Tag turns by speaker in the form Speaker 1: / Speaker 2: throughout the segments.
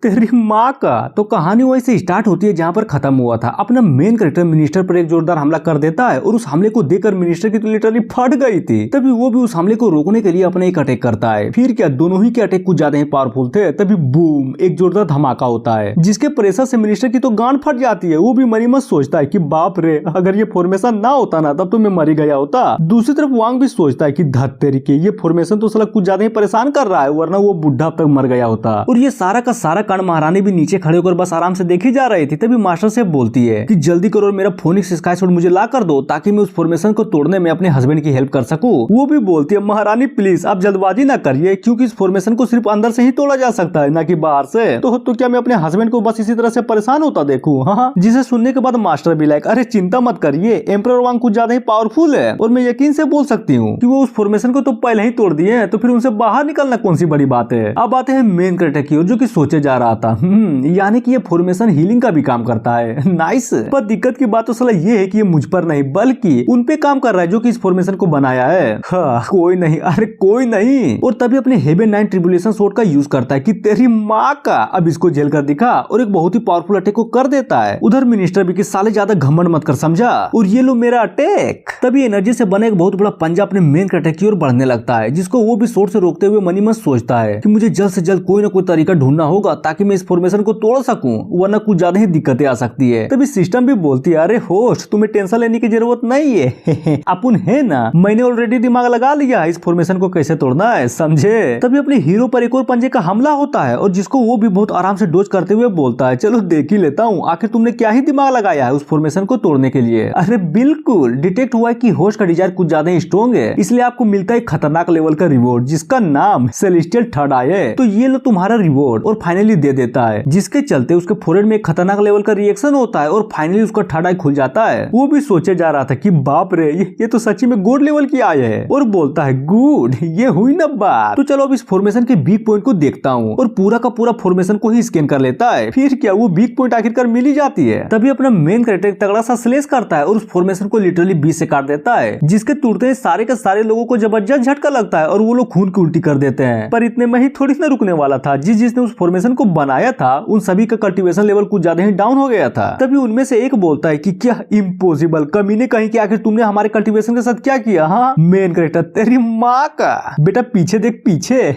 Speaker 1: तेरी माँ का। तो कहानी वहीं से स्टार्ट होती है जहाँ पर खत्म हुआ था। अपना मेन कैरेक्टर मिनिस्टर पर एक जोरदार हमला कर देता है और उस हमले को देखकर मिनिस्टर की तो लिटरली फट गई थी। तभी वो भी उस हमले को रोकने के लिए अपने एक अटैक करता है। फिर क्या दोनों ही के अटैक कुछ ज्यादा ही पावरफुल थे। तभी बूम, एक जोरदार धमाका होता है जिसके प्रेशर से मिनिस्टर की तो गांड फट जाती है। वो भी मन ही मन सोचता है कि बाप रे, अगर ये फॉर्मेशन ना होता ना तब तो मैं मर ही गया होता। दूसरी तरफ वांग भी सोचता है कि धत तेरी के, ये फॉर्मेशन तो साला कुछ ज्यादा ही परेशान कर रहा है, वरना वो बुढ़ा अब तक मर गया होता। और ये सारा का सारा कांड महारानी भी नीचे खड़े होकर बस आराम से देखी जा रही थी। तभी मास्टर से बोलती है कि जल्दी करो और मेरा फोनिक्स स्काई शॉट मुझे ला कर दो ताकि मैं उस फॉर्मेशन को तोड़ने में अपने हस्बैंड की हेल्प कर सकूं। वो भी बोलती है महारानी प्लीज आप जल्दबाजी ना करिए, क्योंकि इस फॉर्मेशन को सिर्फ अंदर से ही तोड़ा जा सकता है, ना कि बाहर से। तो क्या मैं अपने हस्बैंड को बस इसी तरह से परेशान होता देखूं? हाँ। जिसे सुनने के बाद मास्टर भी लाइक अरे चिंता मत करिए, एम्परर वांग कुछ ज्यादा ही पावरफुल है और मैं यकीन से बोल सकती हूँ कि वो उस फॉर्मेशन को तो पहले ही तोड़ दिए हैं, तो फिर उनसे बाहर निकलना कौन सी बड़ी बात है। अब आते हैं मेन कैरेक्टर की ओर, जो कि सोचे जा रहा था यानी कि ये फॉर्मेशन हीलिंग का भी काम करता है। नाइस। पर दिक्कत की बात तो साला ये है कि ये मुझ पर नहीं बल्कि उन पे काम कर रहा है जो कि इस फॉर्मेशन को बनाया है। हाँ, कोई नहीं, अरे कोई नहीं। और तभी अपने हेवन 9 ट्रिबुलेशन शॉट का यूज करता है कि तेरी माँ का, अब इसको झेल कर दिखा और एक बहुत ही पावरफुल अटैक को कर देता है। उधर मिनिस्टर भी कि साले ज्यादा घमंड मत कर समझा, और ये लो मेरा अटैक। तभी एनर्जी से बना एक बहुत बड़ा पंजा अपने मेन कैरेक्टर की ओर बढ़ने लगता है, जिसको वो भी शॉट से रोकते हुए मनी मन सोचता है कि मुझे जल्द से जल्द कोई ना कोई तरीका ढूंढना होगा ताकि मैं इस फॉर्मेशन को तोड़ सकूं, वरना कुछ ज्यादा ही दिक्कतें आ सकती है। तभी सिस्टम भी बोलती है अरे होस्ट, तुम्हें टेंशन लेने की जरूरत नहीं है अपन है ना, मैंने ऑलरेडी दिमाग लगा लिया इस फॉर्मेशन को कैसे तोड़ना है, समझे। तभी अपने हीरो पर एक और पंजे का हमला होता है और जिसको वो भी बहुत आराम से डोज करते हुए बोलता है चलो देख ही लेता हूँ आखिर तुमने क्या ही दिमाग लगाया है उस फॉर्मेशन को तोड़ने के लिए। अरे बिल्कुल, डिटेक्ट हुआ है कि होस्ट का डिजायर कुछ ज्यादा ही स्ट्रॉन्ग है, इसलिए आपको मिलता है खतरनाक लेवल का रिवॉर्ड जिसका नाम सेलेस्टियल थर्ड आई है। तो ये लो तुम्हारा रिवॉर्ड, और फाइनली दे देता है, जिसके चलते उसके फोरहेड में एक खतरनाक लेवल का रिएक्शन होता है और फाइनली उसका थर्ड आई खुल जाता है। वो भी सोचे जा रहा था कि बाप रे, ये तो सच्ची में गुड लेवल की आई है, और बोलता है गुड, ये हुई ना बात। तो चलो अब इस फॉर्मेशन के वीक पॉइंट को देखता हूँ, और पूरा का पूरा फॉर्मेशन को ही स्कैन कर लेता है। फिर क्या वो वीक पॉइंट आखिरकार मिल ही जाती है। तभी अपना मेन कैरेक्टर तगड़ा सा स्लेश करता है और उस फॉर्मेशन को लिटरली 20 से काट देता है, जिसके टूटते सारे के सारे लोगों को जबरदस्त झटका लगता है और वो लोग खून की उल्टी कर देते हैं। पर इतने में ही थोड़ी ना रुकने वाला था, जिसने उस फॉर्मेशन को बनाया था उन सभी का कल्टीवेशन लेवल कुछ ज्यादा ही डाउन हो गया था। तभी उनमें से एक बोलता है कि क्या इम्पॉसिबल, कमीने कहीं कि आखिर तुमने हमारे कल्टीवेशन के साथ क्या किया? हाँ मेन कैरेक्टर, तेरी माँ का बेटा पीछे देख पीछे।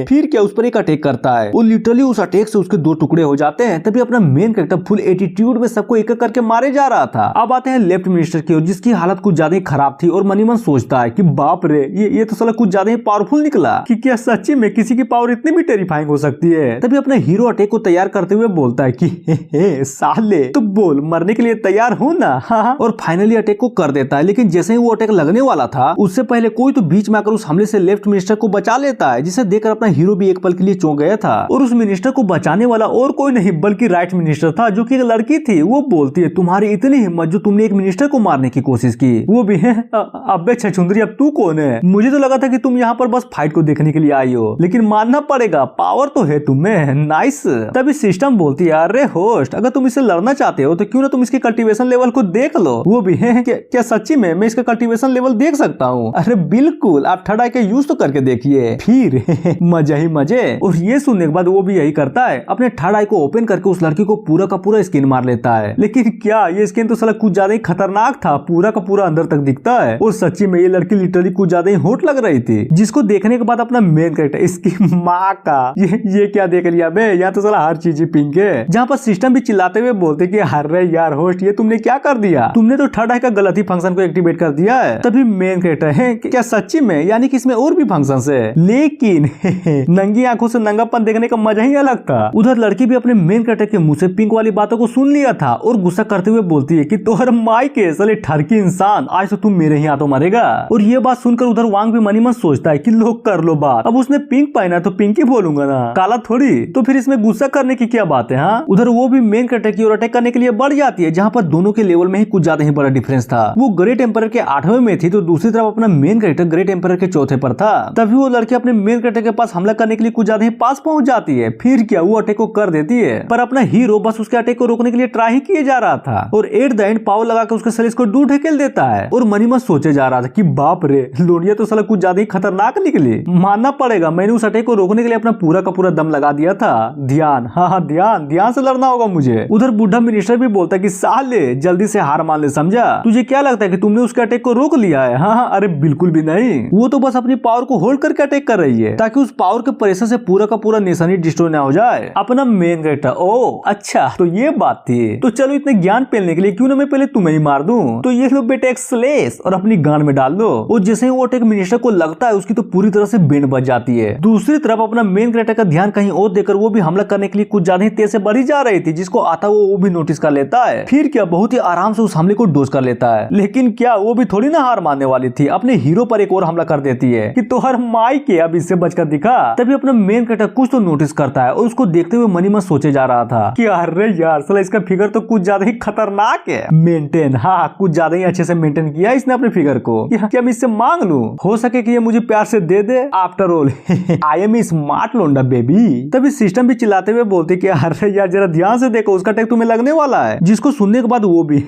Speaker 1: फिर क्या उस पर एक अटैक करता है और लिटरली उस अटैक से उसके 2 टुकड़े हो जाते हैं। तभी अपना मेन कैरेक्टर फुल एटीट्यूड में सबको एक एक करके मारे जा रहा था। अब आते हैं लेफ्ट मिनिस्टर की ओर, जिसकी हालत कुछ ज्यादा ही खराब थी और मनी मन सोचता है कि बाप रे, ये तो साला कुछ ज्यादा ही पावरफुल निकला कि क्या सच्ची में किसी की पावर इतनी भी टेरिफाइंग हो सकती है। तभी अपना हीरो अटैक को तैयार करते हुए बोलता है कि हे साले, तो बोल मरने के लिए तैयार हो ना? हाँ। और फाइनली अटैक को कर देता है, लेकिन जैसे ही वो अटैक लगने वाला था उससे पहले कोई तो बीच में आकर उस हमले से लेफ्ट मिनिस्टर को बचा लेता है, जिसे देखकर अपना हीरो भी एक पल के लिए चौंक गया था। और उस मिनिस्टर को बचाने वाला और कोई नहीं बल्कि राइट मिनिस्टर था, जो कि एक लड़की थी। वो बोलती है तुम्हारी इतनी हिम्मत जो तुमने एक मिनिस्टर को मारने की कोशिश की, वो भी है। अबे छछुंदरी, अब तू कौन है? मुझे तो लगा था कि तुम यहाँ पर बस फाइट को देखने के लिए आई हो, लेकिन मानना पड़ेगा पावर तो है तुम्हें। नाइस। तभी सिस्टम बोलती है अरे होस्ट, अगर तुम इससे लड़ना चाहते हो तो क्यों ना तुम इसके कल्टीवेशन लेवल को देख लो। वो भी है क्या सच्ची में मैं इसका कल्टीवेशन लेवल देख सकता हूँ? अरे बिल्कुल, आप थर्ड आई का यूज तो करके देखिए, फिर मजे ही मजे। और ये सुनने के बाद वो भी यही करता है, अपने थर्ड आई को ओपन करके उस लड़की को पूरा का पूरा स्किन मार लेता है। लेकिन क्या ये स्किन तो साला कुछ ज्यादा ही खतरनाक था, पूरा का पूरा अंदर तक दिखता है। और सच्ची में ये लड़की लिटरली कुछ ज्यादा ही हॉट लग रही थी, जिसको देखने के बाद अपना मेन कैरेक्टर इसकी माँ का, ये क्या देख लिया बे, यहाँ तो साला हर चीज ही पिंक है। जहाँ पर सिस्टम भी चिल्लाते हुए बोलते कि अरे यार होस्ट, ये तुमने क्या कर दिया, तुमने तो थर्ड आई का गलत ही फंक्शन को एक्टिवेट कर दिया है। तभी मेन कैरेक्टर है क्या सच्ची में, यानी कि इसमें और भी फंक्शन है, लेकिन नंगी आंखों से नंगापन देखने का मजा ही अलग था। उधर लड़की भी अपने मेन कैरेक्टर के मुंह से पिंक वाली बातों को सुन लिया था और गुस्सा करते हुए बोलती है कि तोहर माई के साले ठरकी इंसान, आज तो तुम मेरे ही हाथों मरेगा। और ये बात सुनकर उधर वांग भी मनी मन सोचता है कि लोग कर लो बात, अब उसने पिंक पहना तो पिंक ही बोलूंगा ना, काला थोड़ी, तो फिर इसमें गुस्सा करने की क्या बात है? हाँ। उधर वो भी मेन कैरेक्टर की ओर अटैक करने के लिए बढ़ जाती है, जहाँ पर दोनों के लेवल में ही कुछ ज्यादा ही बड़ा डिफरेंस था। वो ग्रेट एम्परर के 8वें में थी, तो दूसरी तरफ अपना मेन कैरेक्टर ग्रेट एम्परर के 4थे पर था। तभी वो लड़की अपने मेन कैरेक्टर के पास हमला करने के लिए कुछ ज्यादा ही पास पहुंच जाती है। फिर क्या वो अटैक को कर देती है, पर अपना हीरो बस उसके अटैक को रोकने के लिए ट्राई ही किए जा रहा था और एट द एंड पावर लगा के उसके सलीस को दूर ढकेल देता है। और मनी मत सोचे जा रहा था कि बाप रे, लोनिया तो साला कुछ ज्यादा ही खतरनाक निकली। मानना पड़ेगा, मैंने उस अटैक को रोकने के लिए अपना पूरा का पूरा दम लगा दिया था, ध्यान, हाँ हाँ ध्यान, ध्यान से लड़ना होगा मुझे। उधर बूढ़ा मिनिस्टर भी बोलता है कि साले जल्दी से हार मान ले, समझा? तुझे क्या लगता है कि तुमने उसके अटैक को रोक लिया है? हाँ हाँ, अरे बिल्कुल भी नहीं, वो तो बस अपनी पावर को होल्ड करके अटैक कर रही है ताकि उस पावर के प्रेशर से पूरा का पूरा नेशन ही डिस्ट्रॉय ना हो जाए। अपना मेन कैरेक्टर, ओ अच्छा तो ये बात थी, तो चलो इतने ज्ञान पेलने के लिए क्यों ना मैं पहले तुम्हें ही मार दूं। तो ये लो बेटे एक स्लेश और अपनी गान में डाल दो। और जैसे ही वो अटैक मिनिस्टर को लगता है उसकी तो पूरी तरह से बैंड बज जाती है। दूसरी तरफ अपना मेन कैरेक्टर का ध्यान कहीं और देकर वो भी हमला करने के लिए कुछ ज्यादा ही तेज से बढ़ी जा रही थी, जिसको आता वो भी नोटिस कर लेता है। फिर क्या बहुत ही आराम से उस हमले को डोज कर लेता है। लेकिन क्या वो भी थोड़ी ना हार मानने वाली थी, अपने हीरो पर एक और हमला कर देती है कि तोहर माई के अब इससे बचकर दिखा। तभी अपना मेन कैरेक्टर कुछ तो नोटिस करता है और उसको देखते हुए मनी में सोचे जा रहा था कि अरे यार साला इसका फिगर तो कुछ ज्यादा ही खतरनाक है। मेंटेन, हाँ कुछ ज्यादा ही अच्छे से मेंटेन किया इसने अपने फिगर को। क्या मैं इससे मांग लूं? हो सके कि ये मुझे प्यार से दे दे। After all I am smart लोंडा बेबी। तभी सिस्टम भी चिल्लाते हुए बोलते कि अरे यार जरा ध्यान से देखो, उसका अटैक तुम्हें लगने वाला है। जिसको सुनने के बाद वो भी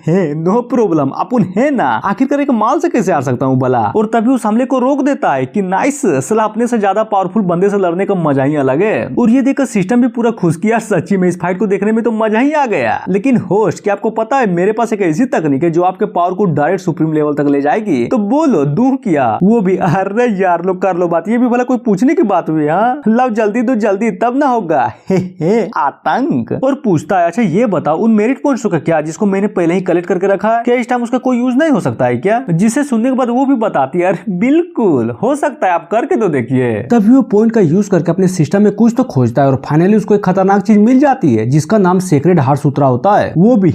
Speaker 1: नो प्रॉब्लम, अपन है ना, आखिरकार एक माल से कैसे हार सकता हूँ भला। और तभी उस हमले को रोक देता है कि नाइस, साला अपने से ज्यादा पावरफुल बंदे से लड़ने का मजा ही अलग है। और ये देखकर सिस्टम भी पूरा खुश किया, सच्ची में इस फाइट को देखने में तो मजा ही आ गया। लेकिन होस्ट क्या आपको पता है मेरे पास एक ऐसी तकनीक है जो आपके पावर को डायरेक्ट सुप्रीम लेवल तक ले जाएगी। तो बोलो दूं क्या? वो भी अरे यार लो कर लो बात, ये भी भला कोई पूछने की बात हुई? हाँ लव जल्दी दो जल्दी, तब ना होगा आतंक। और पूछता है अच्छा ये बताओ उन मेरिट पॉइंट्स का क्या, जिसको मैंने पहले ही कलेक्ट करके रखा है, क्या इस टाइम उसका कोई यूज नहीं हो सकता है क्या? जिसे सुनने के बाद वो भी बताती है अरे बिल्कुल हो सकता है, आप करके तो देखिए। तभी वो पॉइंट का यूज करके अपने सिस्टम में कुछ तो खोजता है और फाइनली उसको एक खतरनाक चीज मिल जाती है जिसका नाम सेक्रेड हार्ट सूत्रा होता है। वो भी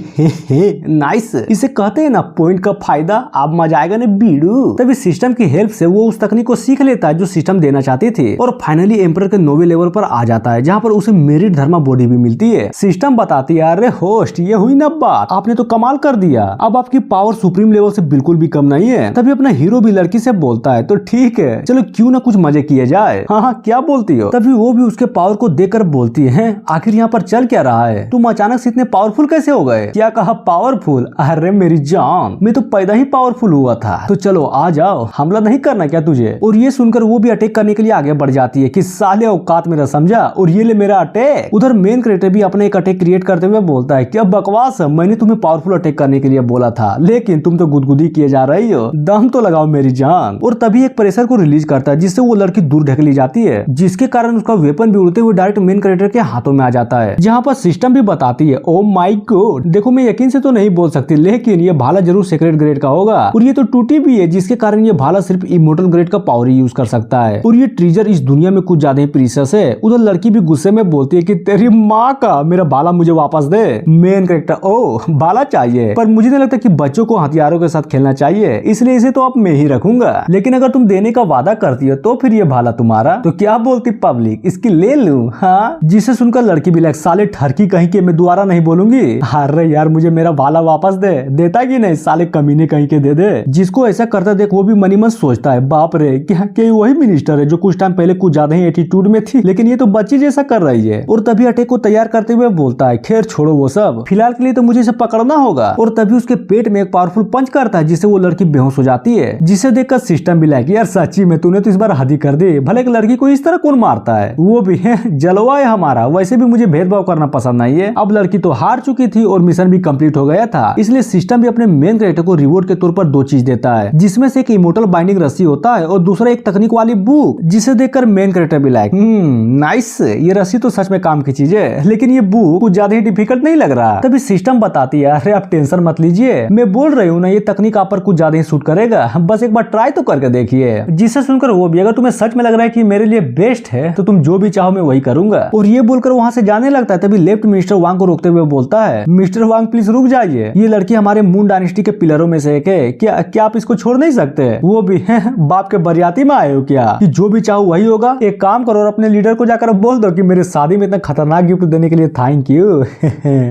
Speaker 1: नाइस, इसे कहते हैं ना पॉइंट का फायदा, आप मजा आएगा ना बीड़ू। तभी सिस्टम की हेल्प से वो उस तकनीक को सीख लेता है जो सिस्टम देना चाहती थी और फाइनली एम्पर के नोवे लेवल पर आ जाता है, जहाँ पर उसे मेरिट धर्मा बॉडी भी मिलती है। सिस्टम बताती है अरे होस्ट ये हुई ना बात, आपने तो कमाल कर दिया, अब आपकी पावर सुप्रीम लेवल से बिल्कुल भी कम नहीं है। तभी अपना हीरो भी लड़की से बोलता है तो ठीक है चलो क्यों ना कुछ मजे किए जाए। हाँ हाँ क्या बोलती हो? तभी वो भी उसके पावर को देखकर बोलती है आखिर यहाँ पर चल क्या रहा है, तुम अचानक से इतने पावरफुल कैसे हो गए? क्या कहा पावरफुल? अरे मेरी जान मैं तो पैदा ही पावरफुल हुआ था, तो चलो आ जाओ, हमला नहीं करना क्या तुझे? और ये सुनकर वो भी अटैक करने के लिए आगे बढ़ जाती है कि साले औकात मेरा समझा, और ये ले मेरा अटैक। उधर मेन क्रिएटर भी अपने एक अटैक क्रिएट करते हुए बोलता है क्या बकवास है, मैंने तुम्हें पावरफुल अटैक करने के लिए बोला था लेकिन तुम तो गुदगुदी किए जा रही हो, दम तो लगाओ मेरी जान। और तभी एक प्रेशर को रिलीज करता है जिससे वो लड़की दूर ढकेली जाती है, जिसके कारण उसका वेपन भी उड़ते हुए डायरेक्ट मेन क्रिएटर के हाथों में आ जाता है। जहाँ पर सिस्टम भी बताती है ओ माय गॉड, देखो मैं यकीन से तो नहीं बोल सकती लेकिन ये भाला जरूर सीक्रेट ग्रेड का होगा और ये तो टूटी भी है, जिसके कारण ये भाला सिर्फ इमोर्टल ग्रेड का पावर ही यूज कर सकता है और ये ट्रीजर इस दुनिया में कुछ ज्यादा ही प्रीशियस है। उधर लड़की भी गुस्से में बोलती है कि तेरी माँ का मेरा भाला मुझे वापस दे। मेन कैरेक्टर ओ भाला चाहिए, पर मुझे नहीं लगता कि बच्चों को हथियारों के साथ खेलना चाहिए, इसलिए इसे तो अब मैं ही रखूंगा, लेकिन अगर तुम देने का वादा करती हो तो फिर ये भाला तुम्हारा। तो क्या बोलती पब्लिक, इसकी ले लूं? हाँ, जिसे सुनकर लड़की भी लाइक साले ठरकी कहीं के, मैं दोबारा नहीं बोलूंगी। अरे यार मुझे मेरा भाला वापस दे, देता कि नहीं साले कमीने कहीं के दे दे। जिसको ऐसा करता देख वो भी मनी मन सोचता है बाप रे क्या वही मिनिस्टर है जो कुछ टाइम पहले कुछ ज्यादा ही एटीट्यूड में थी, लेकिन ये तो बच्ची जैसा कर रही है। और तभी अटैक को तैयार करते हुए बोलता है खैर छोड़ो वो सब, फिलहाल के लिए तो मुझे इसे पकड़ना होगा। और तभी उसके पेट में एक पावरफुल पंच करता है जिससे वो लड़की बेहोश हो जाती है, जिसे देखकर सिस्टम भी लाइक यार सच्ची में तूने तो इस बार हद ही कर दी, भले एक लड़की को इस तरह कौन मारता है। वो भी है जलवा है हमारा, वैसे भी मुझे भेदभाव करना पसंद नहीं है। अब लड़की तो हार चुकी थी और मिशन भी कंप्लीट हो गया था, इसलिए सिस्टम भी अपने मेन कैरेक्टर को रिवॉर्ड के तौर पर 2 चीज देता है, जिसमें से एक इमोर्टल बाइंडिंग रस्सी होता है और दूसरा एक तकनीक वाली बुक, जिसे देखकर मेन कैरेक्टर भी लाइक नाइस, ये रस्सी तो सच में काम की चीज है, लेकिन ये बुक कुछ ज्यादा ही डिफिकल्ट नहीं लग रहा। तभी सिस्टम बताती है अरे आप टेंशन मत लीजिए, मैं बोल रही हूँ ना ये तकनीक आप पर कुछ ज्यादा ही सूट करेगा, बस एक बार ट्राई तो करके देखिए। जिसे सुनकर वो भी अगर तुम्हें सच में लग रहा है कि मेरे लिए बेस्ट है तो तुम जो भी चाहो मैं वही करूंगा। और ये बोलकर वहाँ से जाने लगता है। तभी लेफ्ट मिस्टर वांग को रोकते हुए बोलता है मिस्टर वांग प्लीज रुक जाइए, ये लड़की हमारे मून डायनेस्टी के पिलरों में से एक है, क्या आप इसको छोड़ नहीं सकते? वो भी है बाप के बरियाती में आए हो क्या कि जो भी चाहो वही होगा? एक काम करो और अपने लीडर को जाकर बोल दो कि मेरे शादी में इतना खतरनाक गिफ्ट देने के लिए थैंक यू।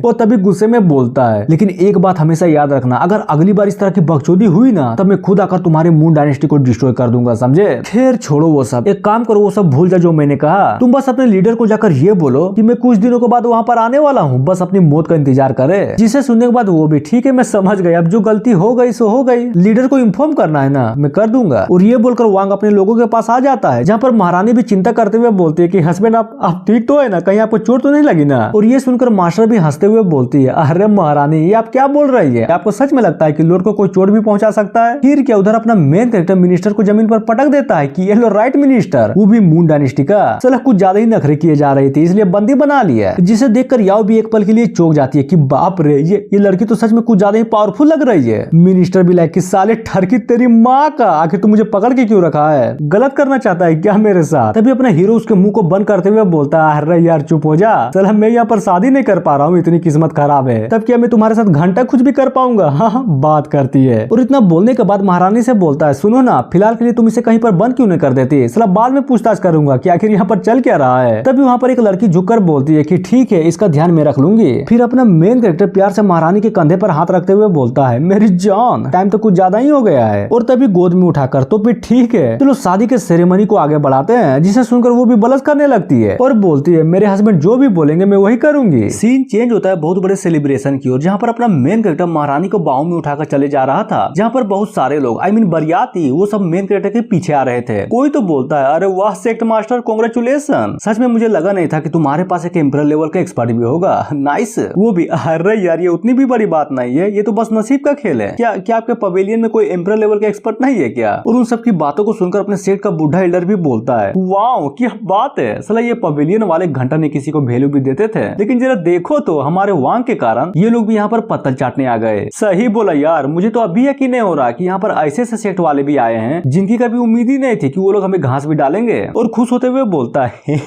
Speaker 1: वो तभी गुस्से में बोलता है लेकिन एक बात हमेशा याद रखना, अगर अगली बार इस तरह की बकचोदी हुई ना तब मैं खुद आकर तुम्हारे मून डायनेस्टी को डिस्ट्रॉय कर दूंगा, समझे? खैर छोड़ो वो सब, एक काम करो वो सब भूल जा जो मैंने कहा, तुम बस अपने लीडर को जाकर ये बोलो कि मैं कुछ दिनों के बाद वहाँ पर आने वाला हूँ, बस अपनी मौत का इंतजार करे। जिसे सुनने के बाद वो भी ठीक है मैं समझ गई, अब जो गलती हो गई सो हो गई, लीडर को इन्फॉर्म करना है ना मैं कर दूंगा। और ये बोलकर वांग अपने लोगों के पास आ जाता है, जहाँ पर महारानी भी चिंता करते हुए बोलती है कि हस्बैंड आप ठीक तो है ना, कहीं आपको चोट तो नहीं लगी ना। और ये सुनकर मास्टर भी हंसते हुए बोलती है, अरे महारानी ये आप क्या बोल रही है, आपको सच में लगता है कि लॉर्ड को कोई चोट भी पहुंचा सकता है? फिर क्या उधर अपना मेन कैरेक्टर मिनिस्टर को जमीन पर पटक देता है कि ये लो राइट मिनिस्टर, वो भी मून डायनेस्टी का। चला कुछ ज्यादा ही नखरे किए जा रही थी इसलिए बंदी बना लिया, जिसे देखकर याओ भी एक पल के लिए चौंक जाती है कि बाप रे ये लड़की तो सच में कुछ ज्यादा ही पावरफुल लग रही है। मिनिस्टर भी लाइक कि साले ठरकी तेरी माँ का, आखिर तू मुझे पकड़ के क्यों रखा है, गलत करना चाहता है क्या मेरे साथ? तभी अपना हीरो उसके मुंह को बंद करते हुए बोलता है, अरे यार चुप हो जा, चल मैं यहाँ पर शादी नहीं कर पा रहा हूँ, इतनी किस्मत खराब है, तब क्या मैं तुम्हारे साथ घंटा कुछ भी कर पाऊंगा? हाँ बात करती है। और इतना बोलने के बाद महारानी से बोलता है, सुनो ना फिलहाल के लिए तुम इसे कहीं पर बंद क्यों नहीं कर देती, साला बाद में पूछताछ करूंगा कि आखिर यहाँ पर चल क्या रहा है। तभी वहाँ पर एक लड़की झुककर बोलती है कि ठीक है इसका ध्यान मैं रख लूंगी। फिर अपना मेन कैरेक्टर प्यार से महारानी के कंधे पर हाथ रखते हुए बोलता है, मेरी जान टाइम तो कुछ ज्यादा ही हो गया है। और तभी गोद में उठाकर, तो फिर ठीक है चलो शादी के सेरेमनी को आगे बढ़ाते हैं, जिसे सुनकर वो भी बलस करने लगती है और बोलती है, मेरे हस्बैंड जो भी बोलेंगे मैं वही करूंगी। सीन चेंज होता है बहुत बड़े सेलिब्रेशन की ओर, जहाँ पर अपना मेन कैरेक्टर महारानी को बाहों में उठाकर चले जा रहा था, जहाँ पर बहुत सारे लोग बरियाती वो सब मेन कैरेक्टर के पीछे आ रहे थे। कोई तो बोलता है, अरे वाह सेक्ट मास्टर कांग्रेचुलेशन, सच में मुझे लगा नहीं था कि तुम्हारे पास एक एम्परर लेवल का एक्सपर्ट भी होगा, नाइस। वो भी अरे यार ये उतनी भी बड़ी बात नहीं है, ये तो बस नसीब का खेल है। क्या आपके पवेलियन में कोई एम्परर लेवल का एक्सपर्ट नहीं है क्या? और उन सबकी बातों को सुनकर अपने सेट का बूढ़ा एल्डर भी बोलता है, वाह क्या बात है, साला ये पवेलियन वाले घंटा ने किसी को वैल्यू भी देते थे, लेकिन जरा देखो तो हमारे वांग के कारण ये लोग भी यहाँ पर पत्तल चाटने आ गए। सही बोला यार, मुझे तो अभी यकीन नहीं हो रहा कि यहाँ पर ऐसे सेक्ट वाले भी आए हैं जिनकी कभी उम्मीद ही नहीं थी कि वो लोग हमें घास भी डालेंगे। और खुश होते हुए बोलता है,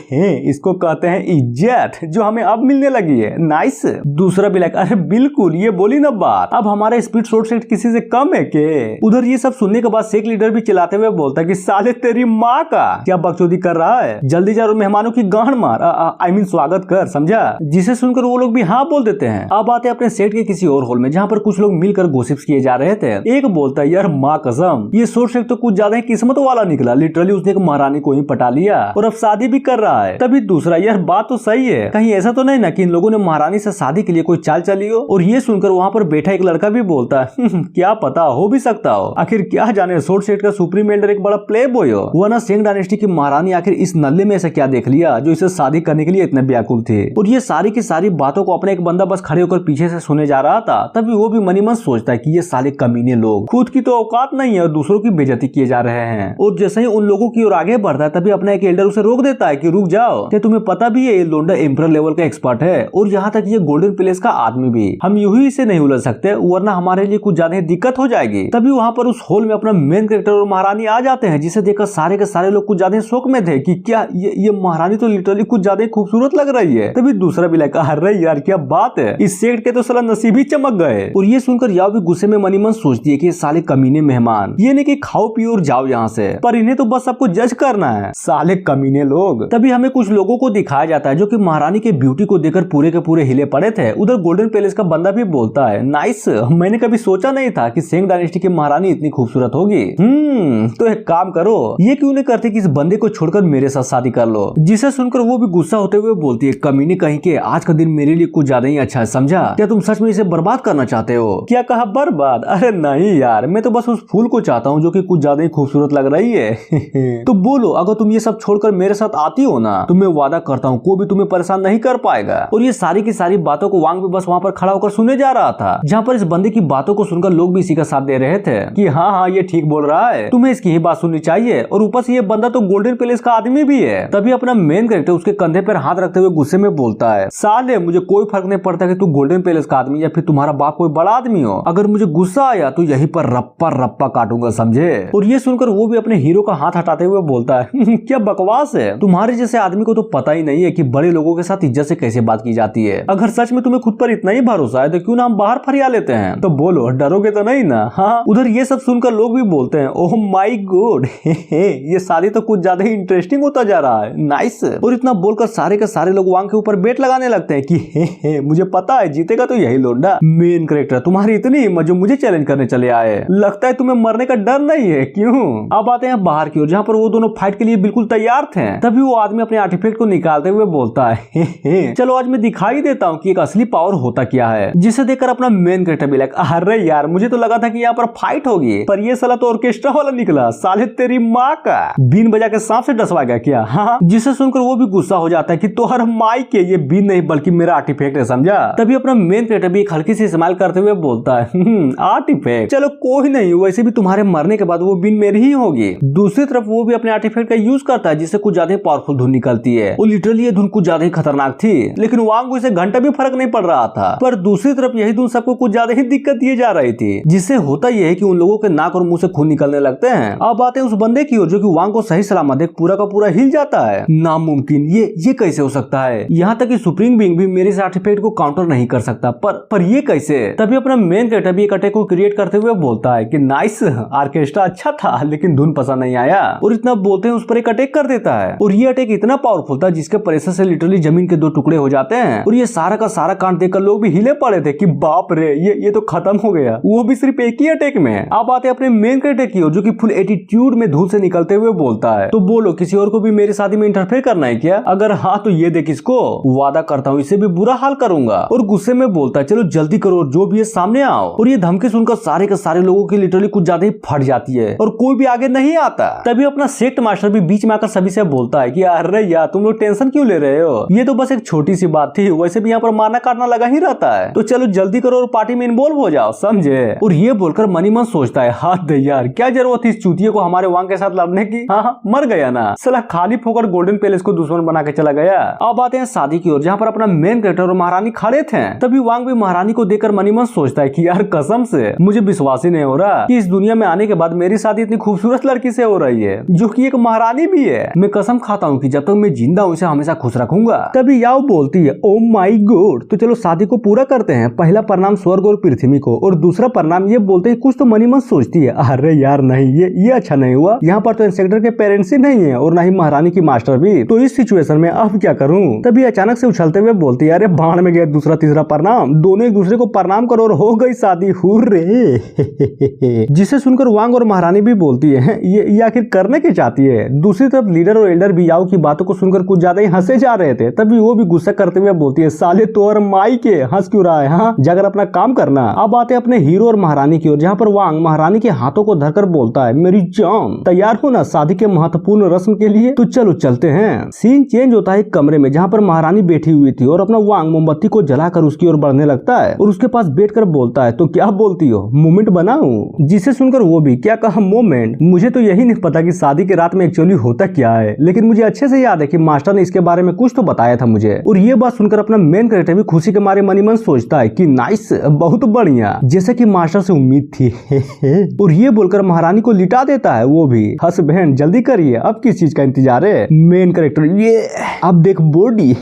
Speaker 1: इसको कहते हैं इज्जत, जो हमें अब मिलने लगी है, नाइस। दूसरा भी लाइक, अरे बिल्कुल ये बोली ना बात, अब हमारा स्पीड शॉर्ट सेट किसी से कम है के? उधर ये सब सुनने के बाद सेक्ट लीडर भी चिल्लाते हुए बोलता है कि साले तेरी माँ का क्या बकचोदी कर रहा है, जल्दी जा मेहमानों की गांड मार, आई मीन स्वागत कर, समझा? जिसे सुनकर वो लोग भी हाँ बोल देते हैं। अब आते हैं अपने सेट के किसी और हॉल में, जहाँ पर कुछ लोग मिलकर गॉसिप्स किए जा रहे थे। एक बोलता है, यार माँ कसम ये शॉर्ट सेट तो कुछ ज्यादा ही किस्मत वाला निकला, लिटरली उसने एक महारानी को ही पटा लिया और अब शादी भी कर रहा है। तभी दूसरा, यार बात तो सही है, कहीं ऐसा तो नहीं ना कि इन लोगों ने महारानी से शादी के लिए कोई चाल चली हो? और ये सुनकर वहाँ पर बैठा एक लड़का भी बोलता है, क्या पता हो भी सकता हो, आखिर क्या जाने शॉर्ट सेट का सुप्रीम एल्डर एक बड़ा प्ले बॉय हो, वो ना सेंग डायनेस्टी की महारानी आखिर इस नल्ले में ऐसा क्या देख लिया जो इसे शादी करने के लिए इतने व्याकुल थे। और ये सारी की सारी बातों को अपने एक बंदा बस खड़े होकर पीछे से सुने जा रहा था। तभी वो भी मनी मन सोचता है कि ये साले कमीने लोग, खुद की तो औकात नहीं है और दूसरों की बेइज्जती किए जा रहे हैं। और जैसे ही उन लोगों की ओर आगे बढ़ता है तभी अपना एक एल्डर उसे रोक देता है कि रुक जाओ, क्या तुम्हें पता भी है ये लोंडा एम्परर लेवल का एक्सपर्ट है और यहाँ तक ये गोल्डन पैलेस का आदमी भी, हम यूं ही इसे नहीं उलझ सकते वरना हमारे लिए कुछ ज्यादा दिक्कत हो जाएगी। तभी वहाँ पर उस हॉल में अपना मेन कैरेक्टर और महारानी आ जाते हैं, जिसे देखकर सारे के सारे लोग कुछ ज्यादा शौक में थे कि क्या ये महारानी तो लिटरली कुछ ज्यादा खूबसूरत लग रही है। तभी दूसरा भी लगा, अरे यार क्या बात है, इस सेट के तो साला नसीब ही चमक गए। और ये सुनकर याओ भी गुस्से में मनी मन सोचती है कि ये साले कमीने मेहमान, ये नहीं कि खाओ पियो और जाओ यहाँ से, पर इन्हें तो बस सबको जज करना है, साले कमीने लोग। तभी हमें कुछ लोगों को दिखाया जाता है जो कि महारानी के ब्यूटी को देखकर पूरे के पूरे हिले पड़े थे। उधर गोल्डन पैलेस का बंदा भी बोलता है, नाइस, मैंने कभी सोचा नहीं था कि सेंग डायनेस्टी की महारानी इतनी खूबसूरत होगी। तो एक काम करो, ये क्यों नहीं करते कि इस बंदे को छोड़कर मेरे साथ शादी कर लो? जिसे सुनकर वो भी गुस्सा होते हुए बोलती है, कमीने कहीं के, आज का दिन मेरे लिए कुछ ज्यादा ही अच्छा है, समझा? क्या तुम सच में इसे बर्बाद करना चाहते हो? क्या कहा बर्बाद? अरे नहीं यार, मैं तो बस उस फूल को चाहता हूँ जो कि कुछ ज्यादा ही खूबसूरत लग रही है। तो बोलो, अगर तुम ये सब छोड़कर मेरे साथ आती हो ना, तो मैं वादा करता हूँ कोई भी तुम्हें परेशान नहीं कर पाएगा। और ये सारी की सारी बातों को वांग भी बस वहाँ पर खड़ा होकर सुने जा रहा था, जहाँ पर इस बंदे की बातों को सुनकर लोग भी इसी का साथ दे रहे थे कि हाँ ये ठीक बोल रहा है, तुम्हें इसकी ही बात सुननी चाहिए। और ऊपर से ये बंदा तो गोल्डन पैलेस का आदमी भी है। तभी अपना मेन कैरेक्टर उसके कंधे पर हाथ रखते हुए गुस्से में बोलता है, साले मुझे कोई फर्क नहीं पड़ता कि तू गोल्डन पैलेस का आदमी या फिर तुम्हारा बाप कोई बड़ा आदमी हो, अगर मुझे गुस्सा आया तो यहीं पर रप्पा रप्पा काटूंगा, समझे? और ये सुनकर वो भी अपने हीरो का हाथ हटाते हुए बोलता है, क्या बकवास है, तुम्हारे जैसे आदमी को तो पता ही नहीं है कि बड़े लोगों के साथ इज्जत से कैसे बात की जाती है। अगर सच में तुम्हें खुद पर इतना ही भरोसा है तो क्यों ना हम बाहर फरिया लेते हैं? तो बोलो, डरोगे तो नहीं ना? हाँ। उधर ये सब सुनकर लोग भी बोलते हैं, ओह माय गॉड, ये शादी तो कुछ ज्यादा ही इंटरेस्टिंग होता जा रहा है, नाइस। और इतना बोलकर सारे के सारे लोग वांग के ऊपर बेट लगाने लगते हैं कि मुझे पता है जीतेगा तो यही लोंडा। मेन कैरेक्टर, तुम्हारी इतनी हिम्मत जो मुझे चैलेंज करने चले आए, लगता है तुम्हें मरने का डर नहीं है, क्यों? अब आते हैं बाहर की ओर, जहाँ पर वो दोनों फाइट के लिए बिल्कुल तैयार थे। तभी वो आदमी अपने आर्टिफैक्ट को निकालते हुए बोलता है, चलो आज मैं दिखाई देता हूँ कि एक असली पावर होता क्या है। जिसे देखकर अपना मेन कैरेक्टर भी लगा, अरे यार मुझे तो लगा था कि यहाँ पर फाइट होगी, पर ये साला तो ऑर्केस्ट्रा वाला निकला, साले तेरी माँ का बीन बजा के सांप से डसवा गया क्या? हाँ। जिसे सुनकर वो वो भी गुस्सा हो जाता है कि तोहर माइक के ये बीन नहीं बल्कि मेरा आर्टिफैक्ट है, समझा। तभी अपना मेन क्रिएटर भी एक हल्की सी इस्तेमाल करते हुए बोलता है आर्टिफैक्ट, चलो कोई नहीं, वैसे भी तुम्हारे मरने के बाद वो बीन मेरी ही होगी। दूसरी तरफ वो भी अपने आर्टिफैक्ट का यूज करता है जिससे कुछ ज्यादा पावरफुल धुन निकलती है और लिटरली ये धुन कुछ ज्यादा ही खतरनाक थी, लेकिन वांग को इसे घंटा भी फर्क नहीं पड़ रहा था। पर दूसरी तरफ यही धुन सबको कुछ ज्यादा ही दिक्कत दिए जा रही थी, जिससे होता यह है कि उन लोगों के नाक और मुंह से खून निकलने लगते हैं। अब आते हैं उस बंदे की ओर जो कि वांग को सही सलामत देख पूरा का पूरा हिल जाता है। नामुमकिन, ये कैसे हो सकता है? यहाँ तक कि सुप्रीम बीइंग भी मेरे आर्टिफैक्ट को काउंटर नहीं कर सकता, पर ये कैसे? तभी अपना मेन कैरेक्टर भी एक अटैक को क्रिएट करते हुए बोलता है कि नाइस, ऑर्केस्ट्रा अच्छा था लेकिन धुन पसंद नहीं आया, और इतना बोलते हैं उस पर एक अटैक कर देता है। और ये अटैक इतना पावरफुल था जिसके प्रेशर से लिटरली जमीन के 2 टुकड़े हो जाते हैं। और ये सारा का सारा कांड देखकर लोग भी हिले पड़े थे कि बाप रे, ये तो खत्म हो गया, वो भी सिर्फ एक ही अटैक में। अब आते अपने मेन कैरेक्टर की ओर जो कि फुल एटीट्यूड में धूल से निकलते हुए बोलता है, तो बोलो किसी और को भी मेरी शादी में इंटरफेयर करना है क्या? अगर हाँ तो ये देख इसको, वादा करता हूँ इसे भी बुरा हाल करूंगा। और गुस्से में बोलता है चलो जल्दी करो, जो भी है सामने आओ। और ये धमकी सुनकर सारे के सारे लोगों की लिटरली कुछ ज्यादा ही फट जाती है और कोई भी आगे नहीं आता। तभी अपना सेक्ट मास्टर भी बीच में आकर सभी से बोलता है कि अरे यार तुम लोग टेंशन क्यों ले रहे हो, ये तो बस एक छोटी सी बात थी, वैसे भी यहाँ पर मारना काटना लगा ही रहता है, तो चलो जल्दी करो और पार्टी में इन्वॉल्व हो जाओ, समझे। और ये बोलकर मनी मन सोचता है हाथ दे यार, क्या जरूरत थी इस चूतिए को हमारे वांग के साथ लड़ने की। हाँ मर गया ना साला, खाली फोकर गोल्डन पैलेस को दुश्मन बना के चला गया। अब आते हैं शादी की ओर जहाँ पर अपना मेन कैरेक्टर और महारानी खड़े थे। तभी वांग भी महारानी को देखकर मनी मन सोचता है कि यार कसम से मुझे विश्वास ही नहीं हो रहा कि इस दुनिया में आने के बाद मेरी शादी इतनी खूबसूरत लड़की से हो रही है जो कि एक महारानी भी है। मैं कसम खाता हूँ कि जब तक मैं जिंदा हूँ इसे हमेशा खुश रखूंगा। तभी याओ बोलती है ओ माई गॉड, तो चलो शादी को पूरा करते हैं। पहला प्रणाम स्वर्ग और पृथ्वी को, और दूसरा प्रणाम ये बोलते हैं कुछ तो मनी मन सोचती है अरे यार नहीं, ये अच्छा नहीं हुआ, यहाँ पर तो इंस्पेक्टर के पेरेंट्स ही नहीं है और ना ही महारानी की मास्टर भी, तो इस सिचुएशन में अब क्या करूं। तभी अचानक से उछलते हुए बोलती है अरे बाण में गया दूसरा तीसरा प्रणाम, दोनों एक दूसरे को प्रणाम करो और हो गई शादी, हुर्रे। जिसे सुनकर वांग और महारानी भी बोलती है ये आखिर करने के चाहती है। दूसरी तरफ लीडर और एल्डर भी याओ की बातों को सुनकर कुछ ज्यादा ही हंसे जा रहे थे। तभी वो भी गुस्सा करते हुए बोलती है साले तोर माई के हंस क्यों रहा है, हाँ जाकर अपना काम करना। अब आते अपने हीरो और महारानी की ओर जहाँ पर वांग महारानी के हाथों को धरकर बोलता है मेरी जान तैयार हो ना शादी के महत्वपूर्ण रस्म के लिए, तो चलो चलते हैं। सीन चेंज होता है एक कमरे में जहाँ पर महारानी बैठी हुई थी और अपना वांग मोमबत्ती को जलाकर उसकी ओर बढ़ने लगता है और उसके पास बैठकर बोलता है तो क्या बोलती हो, मोमेंट बनाऊं? जिसे सुनकर वो भी क्या कहा मोमेंट, मुझे तो यही नहीं पता कि शादी की रात में एक्चुअली होता क्या है, लेकिन मुझे अच्छे से याद है कि मास्टर ने इसके बारे में कुछ तो बताया था मुझे। और ये बात सुनकर अपना मेन कैरेक्टर भी खुशी के मारे मनी मन सोचता है कि नाइस, बहुत बढ़िया, जैसे कि मास्टर से उम्मीद थी। और ये बोलकर महारानी को लिटा देता है वो भी, हंस बहन जल्दी करिए, अब किस चीज का इंतजार है। मेन कैरेक्टर ये अब देख बॉडी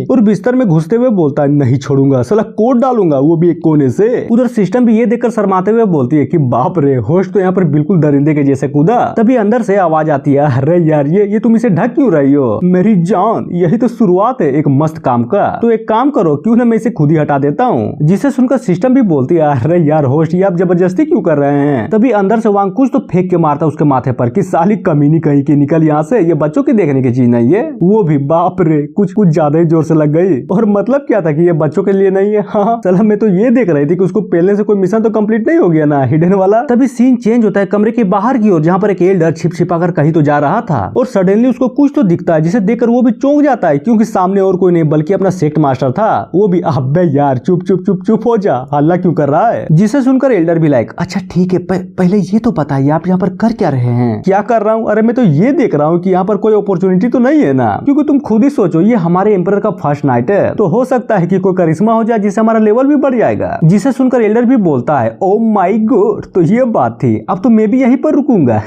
Speaker 1: और बिस्तर में घुसते हुए बोलता है नहीं छोड़ूंगा, साला कोट डालूंगा, वो भी एक कोने से। उधर सिस्टम भी ये देखकर शर्माते हुए बोलती है कि बाप रे, होस्ट तो यहाँ पर बिल्कुल दरिंदे के जैसे कूदा। तभी अंदर से आवाज आती है अरे यार ये तुम इसे ढक क्यों रही हो? मेरी जान यही तो शुरुआत है एक मस्त काम का, तो एक काम करो क्यों ना मैं इसे खुद ही हटा देता हूँ। जिसे सुनकर सिस्टम भी बोलती है अरे यार होस्ट ये आप जबरदस्ती क्यों कर रहे हैं? तभी अंदर से वांग कुछ तो फेंक के मारता उसके माथे पर कि साली कमीनी कहीं की, निकल यहाँ से, ये बच्चों की देखने की चीज नहीं है। वो भी बाप रे कुछ ज्यादा ही जोर से लग गई। और मतलब क्या था कि ये बच्चों के लिए नहीं है। हाँ चला, मैं तो ये देख रही थी कि उसको पहले से कोई मिशन तो कंप्लीट नहीं हो गया ना हिडन वाला। तभी सीन चेंज होता है कमरे के बाहर की ओर जहाँ पर एक एल्डर छिप छिपाकर कहीं तो जा रहा था और सडनली उसको कुछ तो दिखता है जिसे देखकर वो भी चौंक जाता है क्योंकि सामने और कोई नहीं बल्कि अपना सेक्ट मास्टर था। वो भी अबे यार चुप चुप चुप चुप हो जा, हल्ला क्यों कर रहा है? जिसे सुनकर एल्डर भी लाइक अच्छा ठीक है पहले ये तो बताइए आप यहाँ पर कर क्या रहे हैं? क्या कर रहा हूँ? अरे मैं तो ये देख रहा हूँ कि यहाँ पर कोई अपॉर्चुनिटी तो नहीं है ना, क्योंकि तुम खुद ही सोचो ये हमारे एम्परर का फर्स्ट नाइट है, तो हो सकता है कि कोई करिश्मा हो जाए जिससे हमारा लेवल भी बढ़ जाएगा। जिसे सुनकर एल्डर भी बोलता है ओ माई गॉड, तो ये बात थी, अब तो मैं भी यहीं पर रुकूंगा।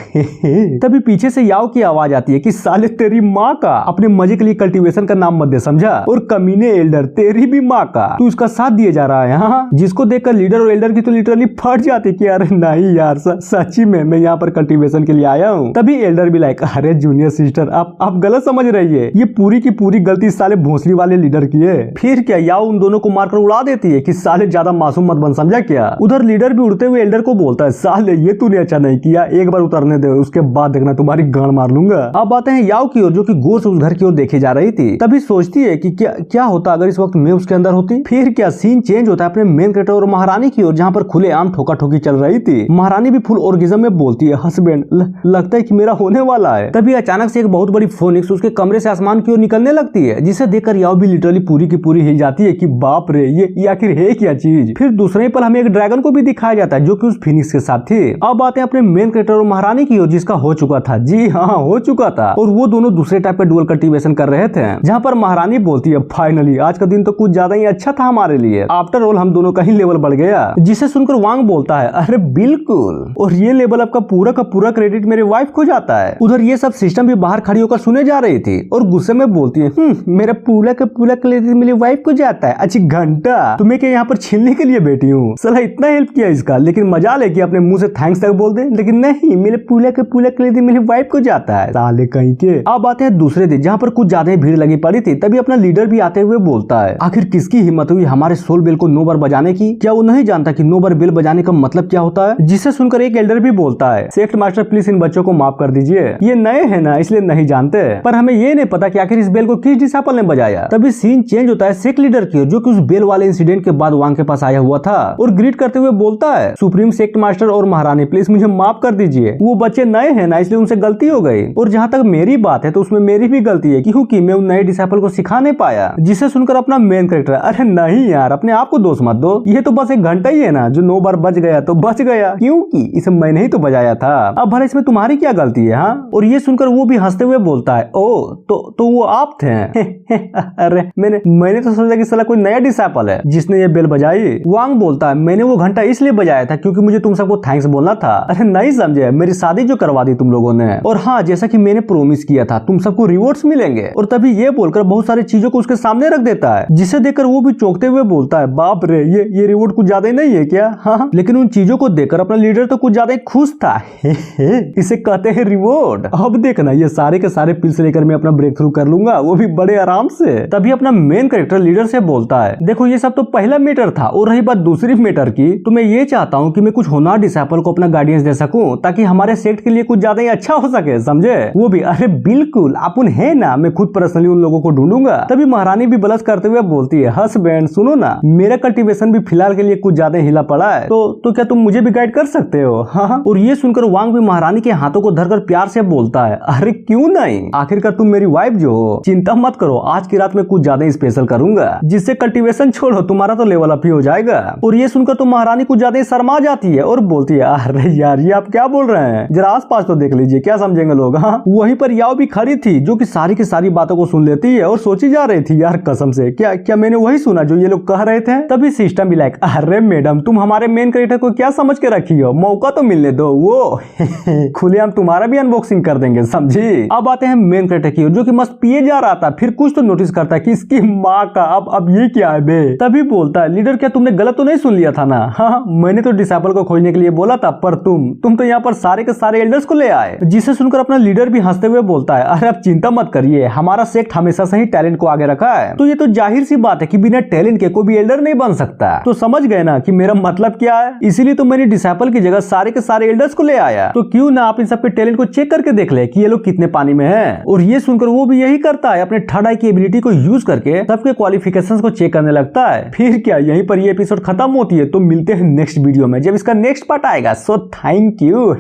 Speaker 1: तभी पीछे से याओ की आवाज आती है कि साले तेरी माँ का, अपने मजे के लिए कल्टीवेशन का नाम मत दे समझा, और कमीने एल्डर तेरी भी माँ का, तू उसका साथ दिए जा रहा है। हाँ जिसको देखकर लीडर और एल्डर की तो लिटरली फट जाती कि अरे नहीं यार सच्ची में मैं यहाँ पर कल्टीवेशन के लिए आया हूँ। तभी एल्डर भी लाइक अरे जूनियर सिस्टर आप गलत समझ रही है, ये पूरी की पूरी गलती साले भोसली वाले लीडर की है। फिर क्या याओ उन दोनों को मारकर उड़ा देती है कि साले ज्यादा मासूम मत बन समझा क्या। उधर लीडर भी उड़ते हुए एल्डर को बोलता है साले ये तूने अच्छा नहीं किया, एक बार उतरने दे उसके बाद देखना तुम्हारी गांड मार लूंगा। अब आते हैं याओ की ओर जो कि गौर से उस घर की ओर देखे जा रही थी। तभी सोचती है कि क्या होता अगर इस वक्त मैं उसके अंदर होती। फिर क्या सीन चेंज होता है अपने मेन कैरेक्टर और महारानी की ओर जहाँ पर खुले आम ठोका ठोकी चल रही थी। महारानी भी फुल ऑर्गेज़म में बोलती है हस्बैंड लगता है कि मेरा होने वाला है। तभी अचानक से एक बहुत बड़ी फोनिक्स उसके उसके कमरे से आसमान की ओर निकलने लगती है, जिसे देखकर याओ भी लिटरली पूरी की पूरी हिल जाती है कि बाप रे ये आखिर है क्या चीज। फिर दूसरे ही पल हमें एक ड्रैगन को भी दिखाया जाता है जो कि उस फिनिक्स के साथ थी। अब आते हैं अपने मेन कैरेक्टर और महारानी की ओर, जिसका हो चुका था, जी हाँ हो चुका था, और वो दोनों दूसरे टाइप के डुअल कल्टीवेशन कर रहे थे, जहाँ पर महारानी बोलती है फाइनली आज का दिन तो कुछ ज्यादा ही अच्छा था हमारे लिए, आफ्टर ऑल हम दोनों का ही लेवल बढ़ गया। जिसे सुनकर वांग बोलता है अरे बिल्कुल, और ये लेवल आपका पूरा का पूरा क्रेडिट मेरे वाइफ को जाता है। उधर ये सब सिस्टम भी बाहर खड़ी होकर सुने जा रही थी और गुस्से में बोलती है मेरा पूरा का पूरा क्रेडिट मेरी वाइफ को जाता है। अच्छी घंटा, तुम्हें क्या यहाँ पर छीनने के लिए बैठी हूँ? साला इतना हेल्प किया इसका, लेकिन मजा ले कि अपने मुंह से थैंक्स तक बोल दे, लेकिन नहीं, मेरे पूरा का पूरा क्रेडिट मेरी वाइफ को जाता है, साले कहीं के। अब आते हैं दूसरे दिन, जहाँ पर कुछ ज्यादा ही भीड़ लगी पड़ी थी। तभी अपना लीडर भी आते हुए बोलता है आखिर किसकी हिम्मत हुई हमारे सोल बेल को 9 बार बजाने की? क्या वो नहीं जानता कि 9 बार बेल बजाने का मतलब क्या होता है? जिसे सुनकर एक एल्डर भी बोलता है सेक्ट मास्टर प्लीज इन बच्चों को माफ कर दीजिए, ये नए हैं ना इसलिए नहीं जानते, पर हमें ये नहीं पता कि आखिर इस बेल को किस डिसाइपल ने बजाया। तभी सीन चेंज होता है सेक्ट लीडर की, जो कि उस बेल वाले इंसिडेंट के बाद वांग के पास आया हुआ था और ग्रीट करते हुए बोलता है सुप्रीम सेक्ट मास्टर और महारानी प्लीज मुझे माफ कर दीजिए, वो बच्चे नए हैं ना इसलिए उनसे गलती हो गई, और जहाँ तक मेरी बात है तो उसमें मेरी भी गलती है क्योंकि मैं उन नए डिसाइपल को सिखा नहीं पाया। जिसे सुनकर अपना मेन कैरेक्टर अरे नहीं यार अपने आप को दोष मत दो, ये तो बस एक घंटा ही है ना, जो 9 बार बच गया तो बच गया, क्योंकि इसे मैंने ही तो बजाया था, अब भले इसमें तुम्हारी क्या गलती है? हाँ, और ये सुनकर वो भी हंसते हुए बोलता है ओ तो वो आप थे। अरे मैंने तो सोचा कि साला कोई नया डिसाइपल है जिसने ये बेल बजाई। वांग बोलता है मैंने वो घंटा इसलिए बजाया था क्योंकि मुझे तुम सबको थैंक्स बोलना था। अरे नहीं समझे, मेरी शादी जो करवा दी तुम लोगों ने, और हाँ जैसा कि मैंने प्रोमिस किया था तुम सबको रिवॉर्ड्स मिलेंगे, और तभी ये बोलकर बहुत सारी चीजों को उसके सामने रख देता है, जिसे देखकर वो भी चौंकते हुए बोलता है बाप रे ये रिवॉर्ड कुछ ज्यादा ही नहीं है क्या? हाँ, लेकिन उन चीजों को देखकर अपना लीडर तो कुछ ज्यादा ही खुश था। इसे कहते हैं रिवॉर्ड। अब देखना ये सारे के सारे पिल्स लेकर मैं अपना ब्रेक थ्रू कर लूंगा, वो भी बड़े आराम से। तभी अपना मेन कैरेक्टर लीडर से बोलता है देखो ये सब तो पहला मैटर था, और रही बात दूसरी मैटर की तो मैं ये चाहता हूँ कि मैं कुछ होनहार डिसाइपल को अपना गाइडेंस दे सकूं ताकि हमारे सेक्ट के लिए कुछ ज्यादा ही अच्छा हो सके, समझे? वो भी अरे बिल्कुल अपन है ना, मैं खुद पर्सनली उन लोगों को ढूंढूंगा। तभी महारानी भी बलस करते हुए बोलती है हस्बैंड सुनो ना, मेरा कल्टीवेशन भी फिलहाल के लिए कुछ ज्यादा हिला पड़ा है, तो क्या तुम मुझे भी गाइड कर सकते हो? हाँ, और ये सुनकर वांग भी महारानी के हाथों को धरकर प्यार से बोलता है अरे क्यों नहीं, आखिरकार तुम मेरी वाइफ जो हो, चिंता मत करो आज की रात में कुछ ज्यादा स्पेशल करूंगा, जिससे कल्टीवेशन छोड़ो तुम्हारा तो लेवल अप ही हो जाएगा। और ये सुनकर तो महारानी कुछ ज्यादा शर्मा जाती है और बोलती है अरे यार ये आप क्या बोल रहे हैं, जरा आस पास तो देख लीजिए क्या समझेंगे लोग। हाँ, वहीं पर याओ भी खड़ी थी जो कि सारी की सारी बातों को सुन लेती है और सोची जा रही थी यार कसम से क्या मैंने वही सुना जो ये लोग कह रहे थे। तभी सिस्टम भी लाइक अरे मैडम तुम हमारे मेन कैरेक्टर को क्या समझ के रखी हो, मौका तो मिलने दो, वो खुलेआम तुम्हारा भी अनबॉक्सिंग कर देंगे, समझी? अब आते हैं मेन कैरेक्टर की जो कि मस्त पिए जा रहा था, फिर कुछ तो नोटिस करता है कि इसकी माँ का अब ये क्या है बे। तभी बोलता है लीडर क्या तुमने गलत तो नहीं सुन लिया था ना? हाँ, मैंने तो डिसाइपल को खोजने के लिए बोला था, पर तुम तो यहाँ पर सारे के सारे एल्डर्स को ले आए। जिसे सुनकर अपना लीडर भी हंसते हुए बोलता है अरे आप चिंता मत करिए, हमारा सेक्ट हमेशा से ही टैलेंट को आगे रखा है, तो ये तो जाहिर सी बात है कि बिना टैलेंट के कोई भी एल्डर नहीं बन सकता। तो समझ गए ना कि मेरा मतलब क्या है, इसीलिए तो मैंने डिसाइपल की जगह सारे के सारे एल्डर्स को ले आया, तो क्यों ना आप इन सबके टैलेंट को चेक करके देख ले कि ये लोग कितने पानी में हैं। और ये सुनकर वो भी यही करता है, अपने थर्ड आई की एबिलिटी को यूज करके सबके क्वालिफिकेशंस को चेक करने लगता है। फिर क्या यहीं पर ये एपिसोड खत्म होती है, तो मिलते हैं नेक्स्ट वीडियो में जब इसका नेक्स्ट पार्ट आएगा। So thank you.